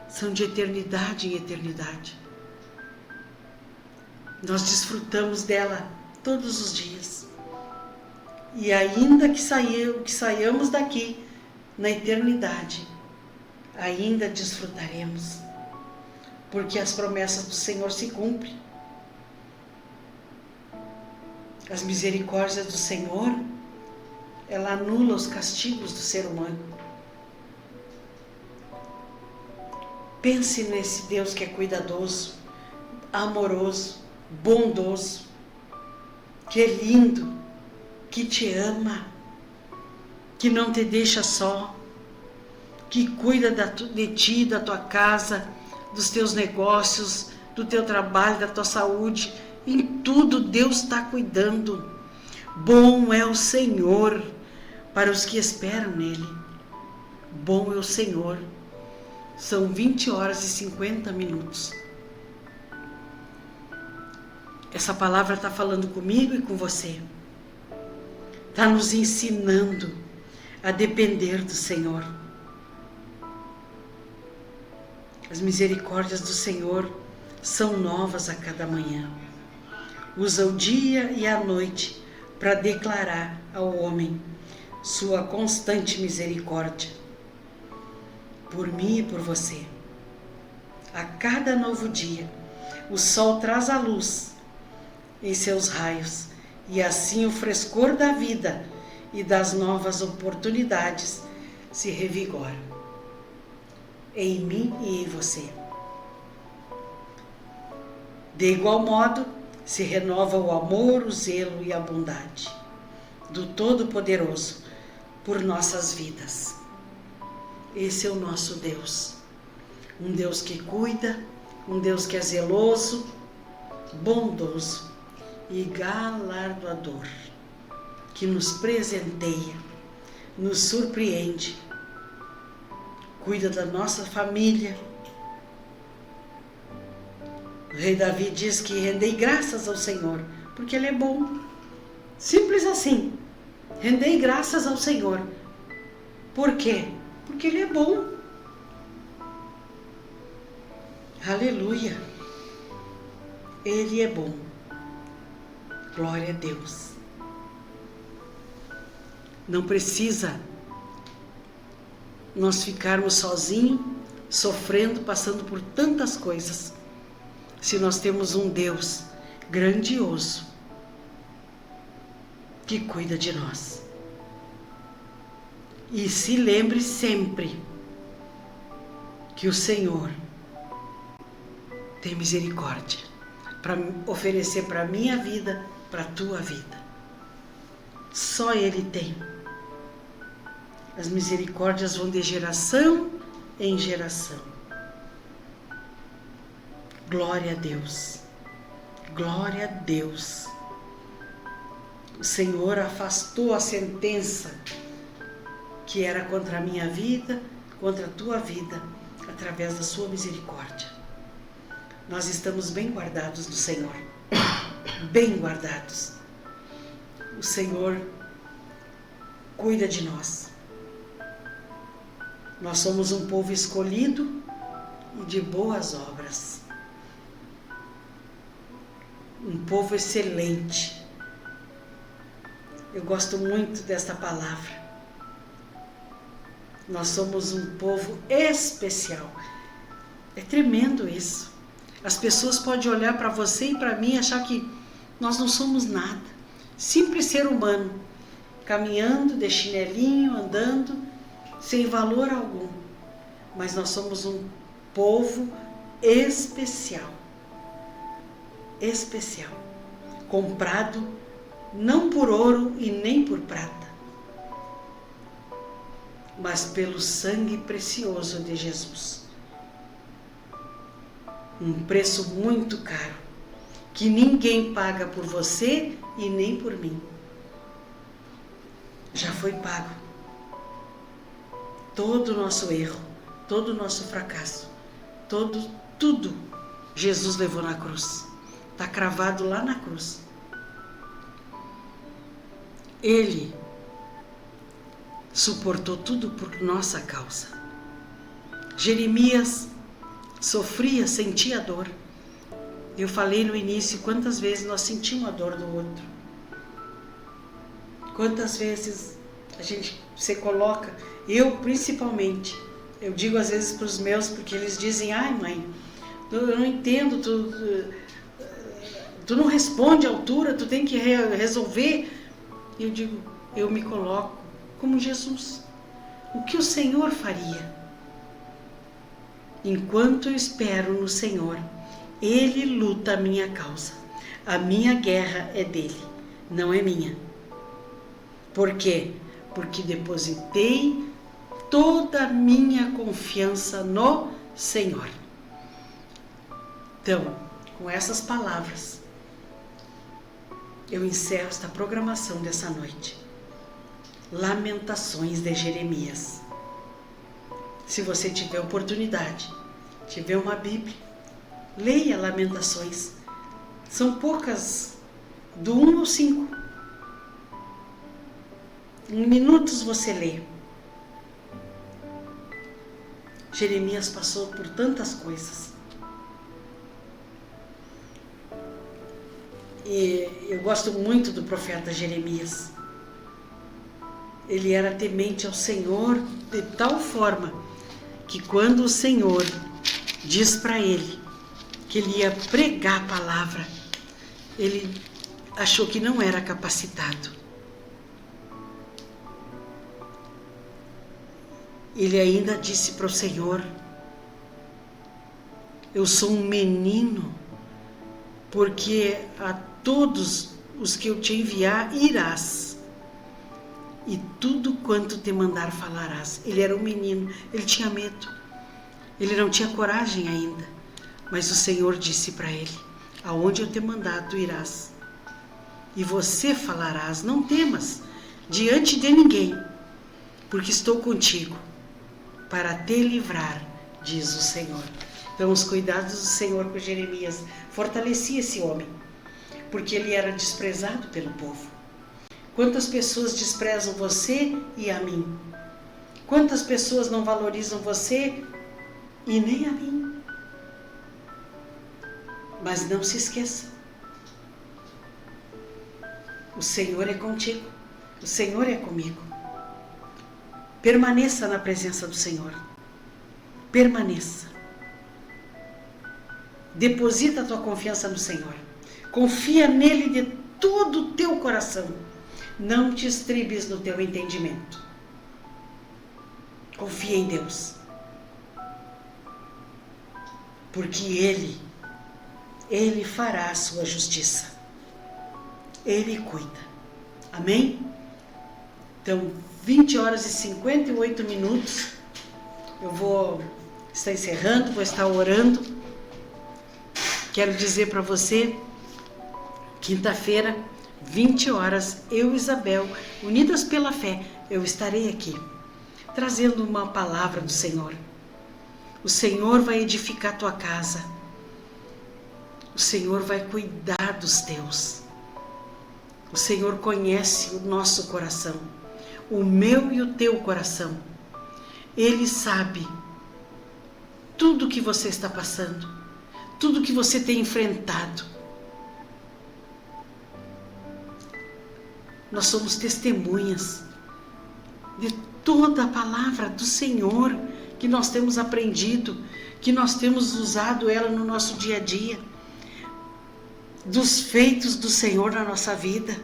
são de eternidade em eternidade. Nós desfrutamos dela todos os dias. E ainda que saiamos daqui na eternidade, ainda desfrutaremos, porque as promessas do Senhor se cumprem. As misericórdias do Senhor, ela anula os castigos do ser humano. Pense nesse Deus que é cuidadoso, amoroso, bondoso, que é lindo, que te ama, que não te deixa só, que cuida de ti, da tua casa, dos teus negócios, do teu trabalho, da tua saúde. Em tudo Deus está cuidando. Bom é o Senhor para os que esperam nele. Bom é o Senhor. São 20h50. Essa palavra está falando comigo e com você. Está nos ensinando a depender do Senhor. As misericórdias do Senhor são novas a cada manhã. Usa o dia e a noite para declarar ao homem sua constante misericórdia. Por mim e por você. A cada novo dia, o sol traz a luz em seus raios, e assim o frescor da vida e das novas oportunidades se revigora em mim e em você. De igual modo, se renova o amor, o zelo e a bondade do Todo-Poderoso por nossas vidas. Esse é o nosso Deus, um Deus que cuida, um Deus que é zeloso, bondoso e galardoador, que nos presenteia, nos surpreende, cuida da nossa família. O rei Davi diz que rendei graças ao Senhor, porque Ele é bom. Simples assim, rendei graças ao Senhor. Por quê? Porque Ele é bom. Aleluia! Ele é bom. Glória a Deus. Não precisa nós ficarmos sozinhos, sofrendo, passando por tantas coisas, se nós temos um Deus grandioso que cuida de nós. E se lembre sempre que o Senhor tem misericórdia para oferecer para a minha vida, para a tua vida. Só Ele tem. As misericórdias vão de geração em geração. Glória a Deus. Glória a Deus. O Senhor afastou a sentença que era contra a minha vida, contra a tua vida, através da sua misericórdia. Nós estamos bem guardados do Senhor. Bem guardados. O Senhor cuida de nós. Nós somos um povo escolhido e de boas obras. Um povo excelente. Eu gosto muito desta palavra. Nós somos um povo especial. É tremendo isso. As pessoas podem olhar para você e para mim e achar que nós não somos nada. Simples ser humano, caminhando de chinelinho, andando, sem valor algum. Mas nós somos um povo especial. Especial. Comprado não por ouro e nem por prata, mas pelo sangue precioso de Jesus. Um preço muito caro, que ninguém paga por você e nem por mim. Já foi pago. Todo o nosso erro, todo o nosso fracasso, tudo Jesus levou na cruz. Está cravado lá na cruz. suportou tudo por nossa causa. Jeremias sofria, sentia dor. Eu falei no início quantas vezes nós sentimos a dor do outro. Quantas vezes você coloca, eu principalmente, eu digo às vezes para os meus, porque eles dizem, ai mãe, eu não entendo, tu não responde à altura, tu tem que resolver. Eu digo, eu me coloco como Jesus. O que o Senhor faria? Enquanto eu espero no Senhor, Ele luta a minha causa. A minha guerra é dele, não é minha. Por quê? Porque depositei toda a minha confiança no Senhor. Então, com essas palavras, eu encerro esta programação dessa noite. Lamentações de Jeremias. Se você tiver oportunidade, tiver uma Bíblia, leia Lamentações. São poucas, do 1 ao 5. Em minutos você lê. Jeremias passou por tantas coisas. E eu gosto muito do profeta Jeremias. Ele era temente ao Senhor de tal forma que quando o Senhor diz para ele que ele ia pregar a palavra, ele achou que não era capacitado. Ele ainda disse para o Senhor, eu sou um menino, porque a todos os que eu te enviar irás, e tudo quanto te mandar falarás. Ele era um menino, ele tinha medo, ele não tinha coragem ainda, mas o Senhor disse para ele, aonde eu te mandar tu irás, e você falarás, não temas diante de ninguém, porque estou contigo para te livrar, diz o Senhor. Então os cuidados do Senhor com Jeremias fortalecia esse homem, porque ele era desprezado pelo povo. Quantas pessoas desprezam você e a mim? Quantas pessoas não valorizam você e nem a mim? Mas não se esqueça, o Senhor é contigo, o Senhor é comigo. Permaneça na presença do Senhor. Permaneça. Deposita a tua confiança no Senhor. Confia nele de todo o teu coração. Não te estribes no teu entendimento. Confia em Deus. Porque Ele fará a sua justiça. Ele cuida. Amém? Então, 20 horas e 58 minutos. Eu vou estar encerrando, vou estar orando. Quero dizer para você, quinta-feira, 20 horas, eu e Isabel, unidas pela fé, eu estarei aqui, trazendo uma palavra do Senhor. O Senhor vai edificar tua casa. O Senhor vai cuidar dos teus. O Senhor conhece o nosso coração, o meu e o teu coração. Ele sabe tudo que você está passando, tudo que você tem enfrentado. Nós somos testemunhas de toda a palavra do Senhor que nós temos aprendido, que nós temos usado ela no nosso dia a dia, dos feitos do Senhor na nossa vida.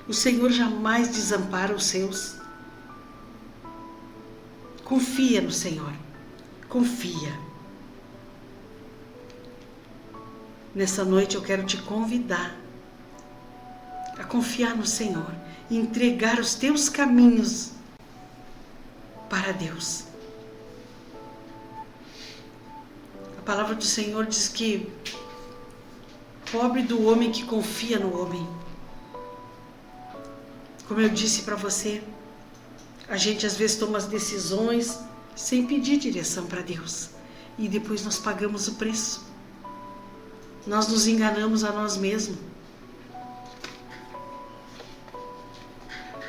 O Senhor jamais desampara os seus. Confia no Senhor, confia. Nessa noite eu quero te convidar a confiar no Senhor, entregar os teus caminhos para Deus. A palavra do Senhor diz que pobre do homem que confia no homem. Como eu disse para você, a gente às vezes toma as decisões sem pedir direção para Deus. E depois nós pagamos o preço. Nós nos enganamos a nós mesmos.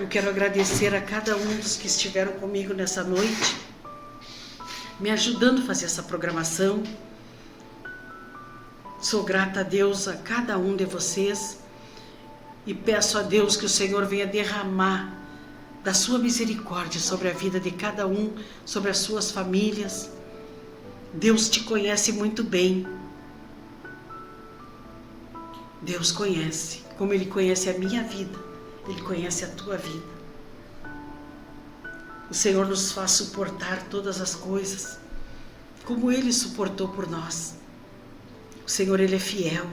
Eu quero agradecer a cada um dos que estiveram comigo nessa noite, me ajudando a fazer essa programação. Sou grata a Deus a cada um de vocês e peço a Deus que o Senhor venha derramar da sua misericórdia sobre a vida de cada um, sobre as suas famílias. Deus te conhece muito bem. Deus conhece, como Ele conhece a minha vida, Ele conhece a tua vida. O Senhor nos faz suportar todas as coisas, como Ele suportou por nós. O Senhor, Ele é fiel.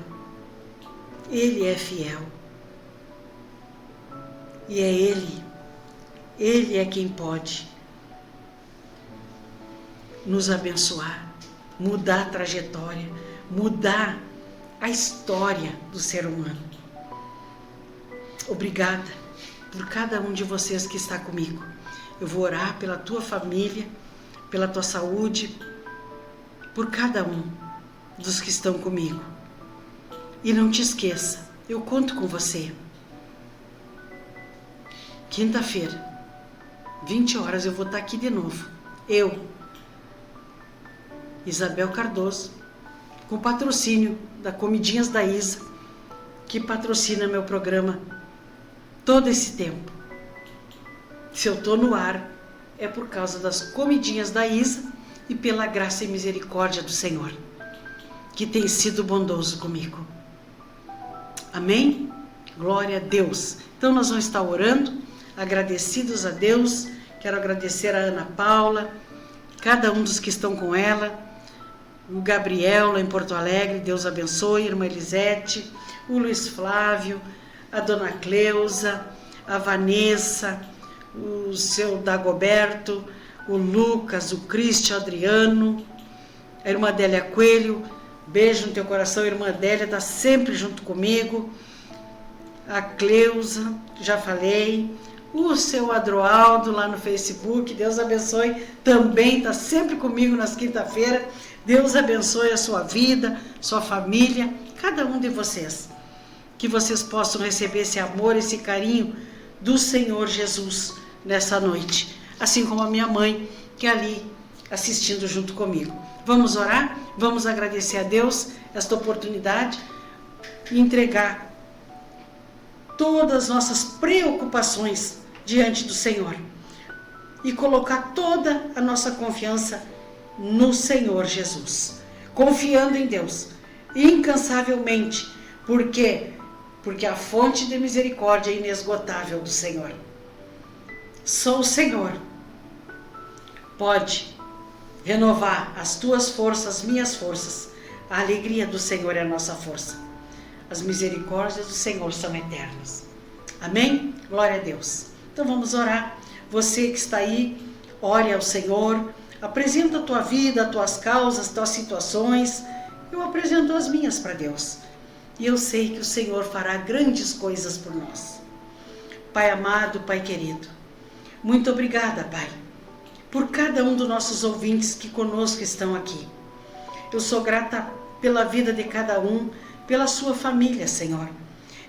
Ele é fiel. E é Ele é quem pode nos abençoar, mudar a trajetória, mudar a história do ser humano. Obrigada por cada um de vocês que está comigo. Eu vou orar pela tua família, pela tua saúde, por cada um dos que estão comigo. E não te esqueça, eu conto com você. Quinta-feira, 20 horas, eu vou estar aqui de novo. Eu, Isabel Cardoso, com patrocínio da Comidinhas da Isa, que patrocina meu programa todo esse tempo. Se eu estou no ar, é por causa das Comidinhas da Isa e pela graça e misericórdia do Senhor, que tem sido bondoso comigo. Amém? Glória a Deus. Então nós vamos estar orando, agradecidos a Deus. Quero agradecer a Ana Paula, cada um dos que estão com ela, o Gabriel lá em Porto Alegre, Deus abençoe, a irmã Elisete, o Luiz Flávio, a dona Cleusa, a Vanessa, o seu Dagoberto, o Lucas, o Cristian, o Adriano, a irmã Adélia Coelho, beijo no teu coração, a irmã Adélia está sempre junto comigo, a Cleusa, já falei, o seu Adroaldo lá no Facebook, Deus abençoe, também está sempre comigo nas quinta-feiras. Deus abençoe a sua vida, sua família, cada um de vocês. Que vocês possam receber esse amor, esse carinho do Senhor Jesus nessa noite. Assim como a minha mãe, que é ali assistindo junto comigo. Vamos orar? Vamos agradecer a Deus esta oportunidade e entregar todas as nossas preocupações diante do Senhor. E colocar toda a nossa confiança no Senhor Jesus, confiando em Deus, incansavelmente, porque a fonte de misericórdia é inesgotável do Senhor. Só o Senhor pode renovar as tuas forças, as minhas forças. A alegria do Senhor é a nossa força. As misericórdias do Senhor são eternas. Amém? Glória a Deus. Então vamos orar. Você que está aí, ore ao Senhor. Apresenta a tua vida, as tuas causas, as tuas situações. Eu apresento as minhas para Deus. E eu sei que o Senhor fará grandes coisas por nós. Pai amado, Pai querido, muito obrigada, Pai, por cada um dos nossos ouvintes que conosco estão aqui. Eu sou grata pela vida de cada um, pela sua família, Senhor.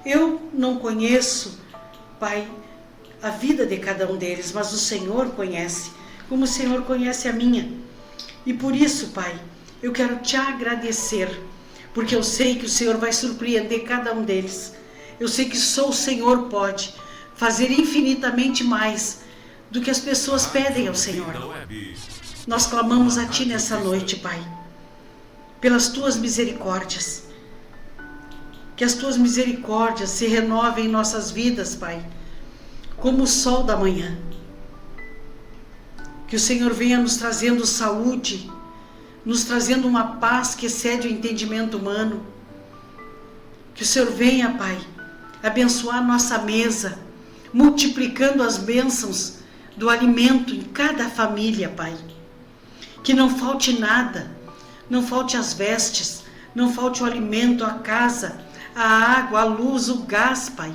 Eu não conheço, Pai, a vida de cada um deles, mas o Senhor conhece, como o Senhor conhece a minha. E por isso, Pai, eu quero te agradecer, porque eu sei que o Senhor vai surpreender cada um deles. Eu sei que só o Senhor pode fazer infinitamente mais do que as pessoas pedem ao Senhor. Nós clamamos a Ti nessa noite, Pai, pelas Tuas misericórdias. Que as Tuas misericórdias se renovem em nossas vidas, Pai, como o sol da manhã. Que o Senhor venha nos trazendo saúde, nos trazendo uma paz que excede o entendimento humano. Que o Senhor venha, Pai, abençoar a nossa mesa, multiplicando as bênçãos do alimento em cada família, Pai. Que não falte nada, não falte as vestes, não falte o alimento, a casa, a água, a luz, o gás, Pai.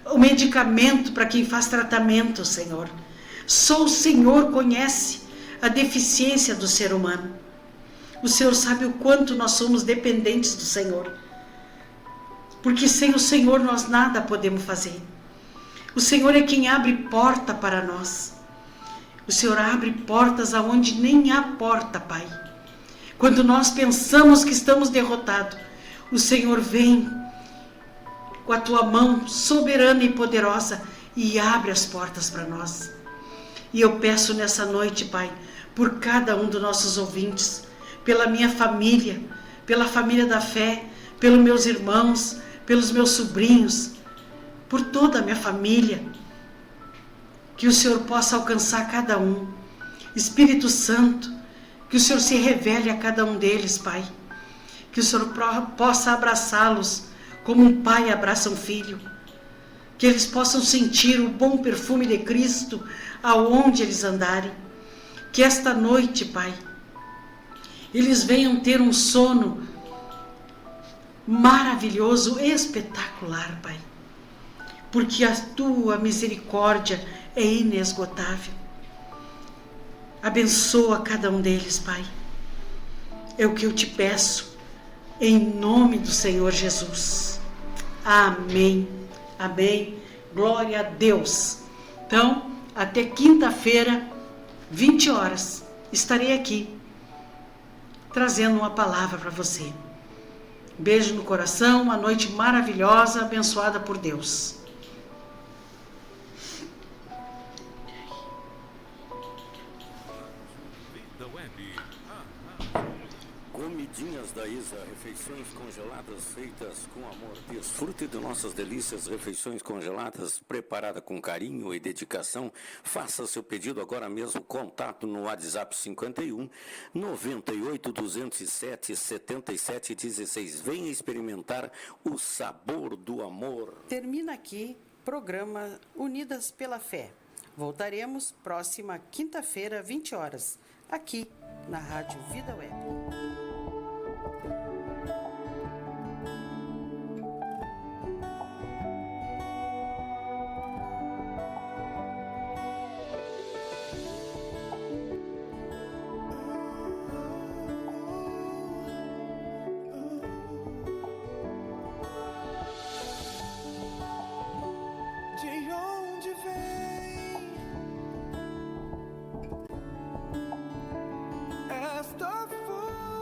O medicamento para quem faz tratamento, Senhor. Só o Senhor conhece a deficiência do ser humano. O Senhor sabe o quanto nós somos dependentes do Senhor. Porque sem o Senhor nós nada podemos fazer. O Senhor é quem abre porta para nós. O Senhor abre portas aonde nem há porta, Pai. Quando nós pensamos que estamos derrotados, o Senhor vem com a tua mão soberana e poderosa e abre as portas para nós. E eu peço nessa noite, Pai, por cada um dos nossos ouvintes, pela minha família, pela família da fé, pelos meus irmãos, pelos meus sobrinhos, por toda a minha família, que o Senhor possa alcançar cada um. Espírito Santo, que o Senhor se revele a cada um deles, Pai. Que o Senhor possa abraçá-los como um pai abraça um filho. Que eles possam sentir o bom perfume de Cristo aonde eles andarem. Que esta noite, Pai, eles venham ter um sono maravilhoso, espetacular, Pai. Porque a tua misericórdia é inesgotável. Abençoa cada um deles, Pai. É o que eu te peço, em nome do Senhor Jesus. Amém. Amém. Glória a Deus. Então, até quinta-feira, 20 horas, estarei aqui, trazendo uma palavra para você. Beijo no coração, uma noite maravilhosa, abençoada por Deus. Comidinhas da Isa, refeições congeladas feitas com amor. Desfrute de nossas delícias, refeições congeladas, preparada com carinho e dedicação. Faça seu pedido agora mesmo. Contato no WhatsApp 51 98 207 77 16. Venha experimentar o sabor do amor. Termina aqui programa Unidas pela Fé. Voltaremos próxima quinta-feira, 20 horas, aqui na Rádio Vida Web.